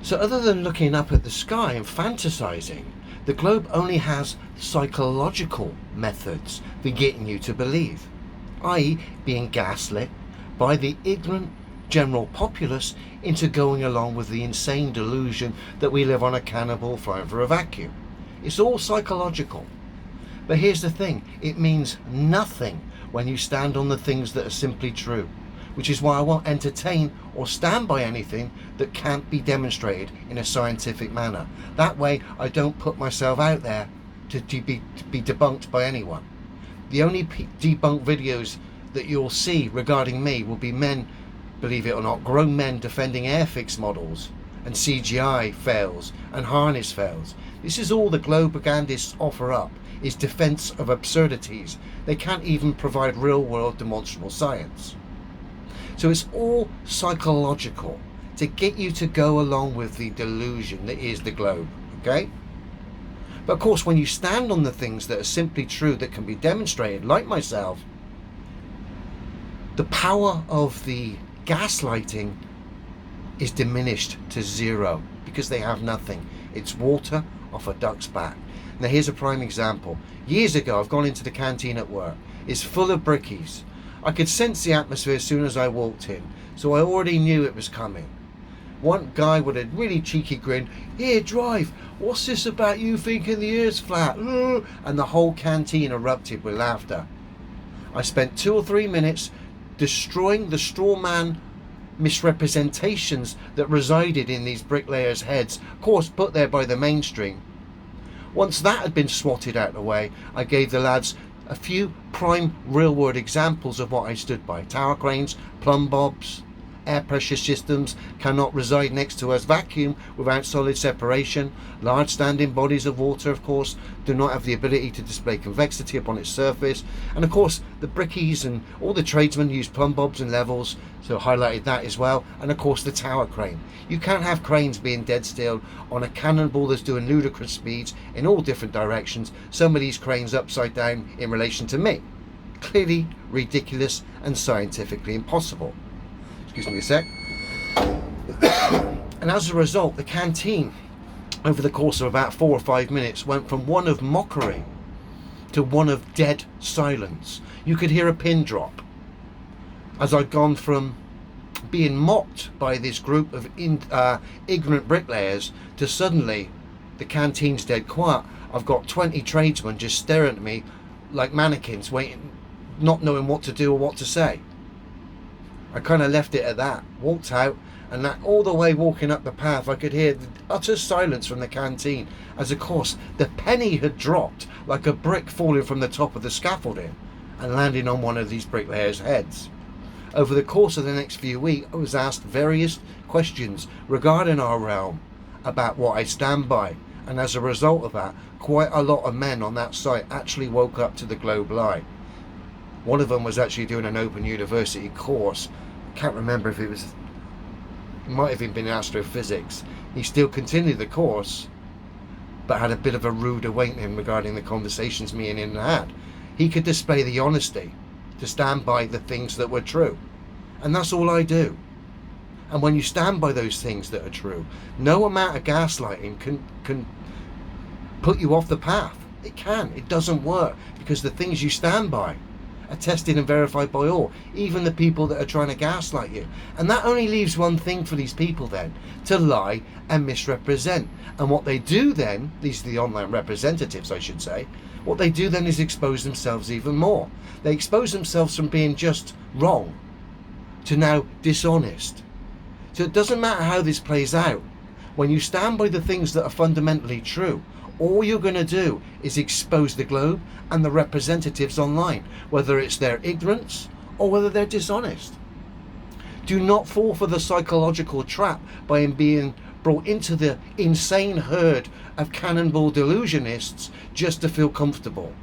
So other than looking up at the sky and fantasizing, the globe only has psychological methods for getting you to believe, i.e. being gaslit by the ignorant general populace into going along with the insane delusion that we live on a cannonball flying through a vacuum. It's all psychological. But here's the thing, it means nothing when you stand on the things that are simply true, which is why I won't entertain or stand by anything that can't be demonstrated in a scientific manner. That way I don't put myself out there to be debunked by anyone. The only debunked videos that you'll see regarding me will be men, believe it or not, grown men defending Airfix models and CGI fails and harness fails. This is all the propagandists offer up, is defense of absurdities. They can't even provide real world demonstrable science. So it's all psychological to get you to go along with the delusion that is the globe, okay? But of course, when you stand on the things that are simply true, that can be demonstrated, like myself, the power of the gaslighting is diminished to zero because they have nothing. It's water off a duck's back. Now here's a prime example. Years ago, I've gone into the canteen at work. It's full of brickies. I could sense the atmosphere as soon as I walked in, so I already knew it was coming. One guy with a really cheeky grin, "Here, drive, what's this about you thinking the earth's flat?" And the whole canteen erupted with laughter. I spent 2 or 3 minutes destroying the straw man misrepresentations that resided in these bricklayers' heads, of course put there by the mainstream. Once that had been swatted out of the way, I gave the lads a few prime real-world examples of what I stood by. Tower cranes, plumb bobs, air pressure systems cannot reside next to a vacuum without solid separation. Large standing bodies of water, of course, do not have the ability to display convexity upon its surface. And of course, the brickies and all the tradesmen use plumb bobs and levels, so I highlighted that as well. And of course, the tower crane. You can't have cranes being dead still on a cannonball that's doing ludicrous speeds in all different directions. Some of these cranes upside down in relation to me. Clearly ridiculous and scientifically impossible. Excuse me a sec. And as a result, the canteen, over the course of about 4 or 5 minutes, went from one of mockery to one of dead silence. You could hear a pin drop as I'd gone from being mocked by this group of ignorant bricklayers to suddenly the canteen's dead quiet. I've got 20 tradesmen just staring at me like mannequins, waiting, not knowing what to do or what to say. I kind of left it at that, walked out, and that all the way walking up the path I could hear the utter silence from the canteen as of course the penny had dropped like a brick falling from the top of the scaffolding and landing on one of these bricklayers' heads. Over the course of the next few weeks I was asked various questions regarding our realm about what I stand by, and as a result of that quite a lot of men on that site actually woke up to the globe lie. One of them was actually doing an open university course. I can't remember if it might have even been astrophysics. He still continued the course, but had a bit of a rude awakening regarding the conversations me and him had. He could display the honesty to stand by the things that were true. And that's all I do. And when you stand by those things that are true, no amount of gaslighting can put you off the path. It can. It doesn't work because the things you stand by are tested and verified by all, even the people that are trying to gaslight you. And that only leaves one thing for these people then, to lie and misrepresent. And what they do then, these are the online representatives I should say, what they do then is expose themselves even more. They expose themselves from being just wrong to now dishonest. So it doesn't matter how this plays out. When you stand by the things that are fundamentally true, all you're going to do is expose the globe and the representatives online, whether it's their ignorance or whether they're dishonest. Do not fall for the psychological trap by being brought into the insane herd of cannonball delusionists just to feel comfortable.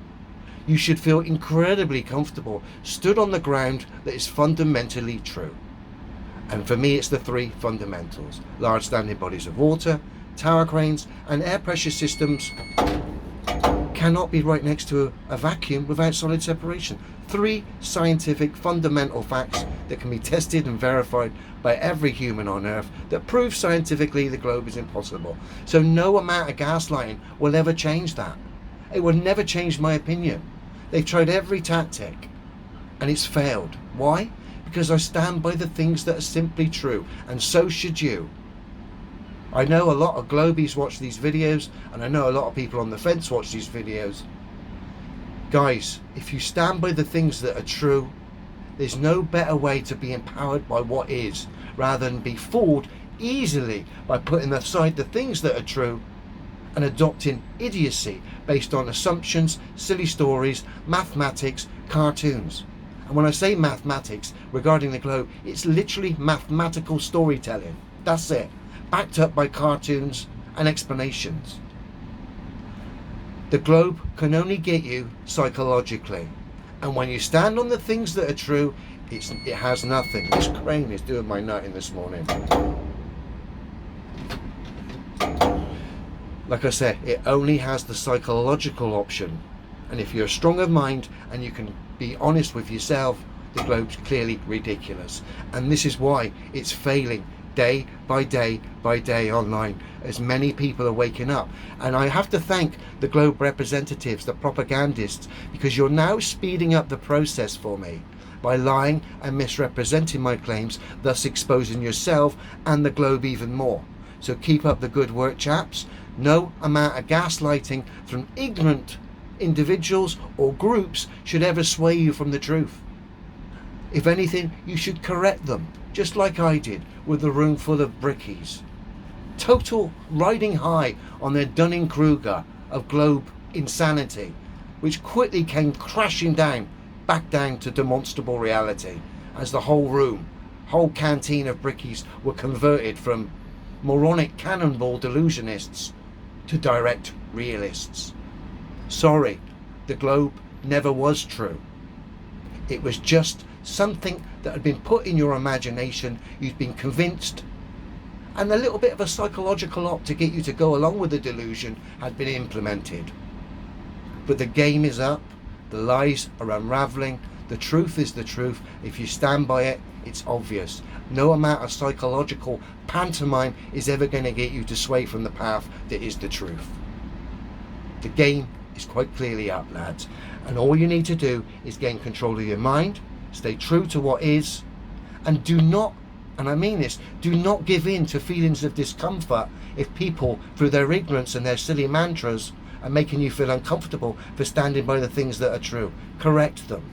You should feel incredibly comfortable, stood on the ground that is fundamentally true. And for me, it's the 3 fundamentals: large standing bodies of water, tower cranes, and air pressure systems cannot be right next to a vacuum without solid separation. 3 scientific fundamental facts that can be tested and verified by every human on earth that prove scientifically the globe is impossible. So no amount of gaslighting will ever change that. It will never change my opinion. They've tried every tactic and it's failed. Why? Because I stand by the things that are simply true, and so should you. I know a lot of globies watch these videos, and I know a lot of people on the fence watch these videos. Guys, if you stand by the things that are true, there's no better way to be empowered by what is, rather than be fooled easily by putting aside the things that are true and adopting idiocy based on assumptions, silly stories, mathematics, cartoons. And when I say mathematics regarding the globe, it's literally mathematical storytelling. That's it. Backed up by cartoons and explanations. The globe can only get you psychologically. And when you stand on the things that are true, it has nothing. This crane is doing my nutting this morning. Like I said, it only has the psychological option. And if you're strong of mind and you can be honest with yourself, the globe's clearly ridiculous. And this is why it's failing day by day by day online, as many people are waking up. And I have to thank the globe representatives, the propagandists, because you're now speeding up the process for me by lying and misrepresenting my claims, thus exposing yourself and the globe even more. So keep up the good work, chaps. No amount of gaslighting from ignorant individuals or groups should ever sway you from the truth. If anything, you should correct them, just like I did with a room full of brickies. Total riding high on their Dunning-Kruger of globe insanity, which quickly came crashing down, back down to demonstrable reality, as the whole room, whole canteen of brickies were converted from moronic cannonball delusionists to direct realists. Sorry, the globe never was true. It was just something that had been put in your imagination, you'd been convinced, and a little bit of a psychological op to get you to go along with the delusion had been implemented. But the game is up, the lies are unraveling, the truth is the truth. If you stand by it, it's obvious. No amount of psychological pantomime is ever going to get you to sway from the path that is the truth. The game is quite clearly up, lads, and all you need to do is gain control of your mind, stay true to what is, and do not, and I mean this, do not give in to feelings of discomfort if people, through their ignorance and their silly mantras, are making you feel uncomfortable for standing by the things that are true. Correct them.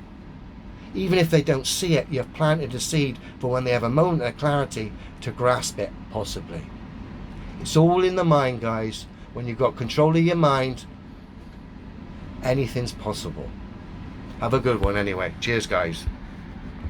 Even if they don't see it, you've planted a seed for when they have a moment of clarity to grasp it, possibly. It's all in the mind, guys. When you've got control of your mind, anything's possible. Have a good one anyway. Cheers, guys.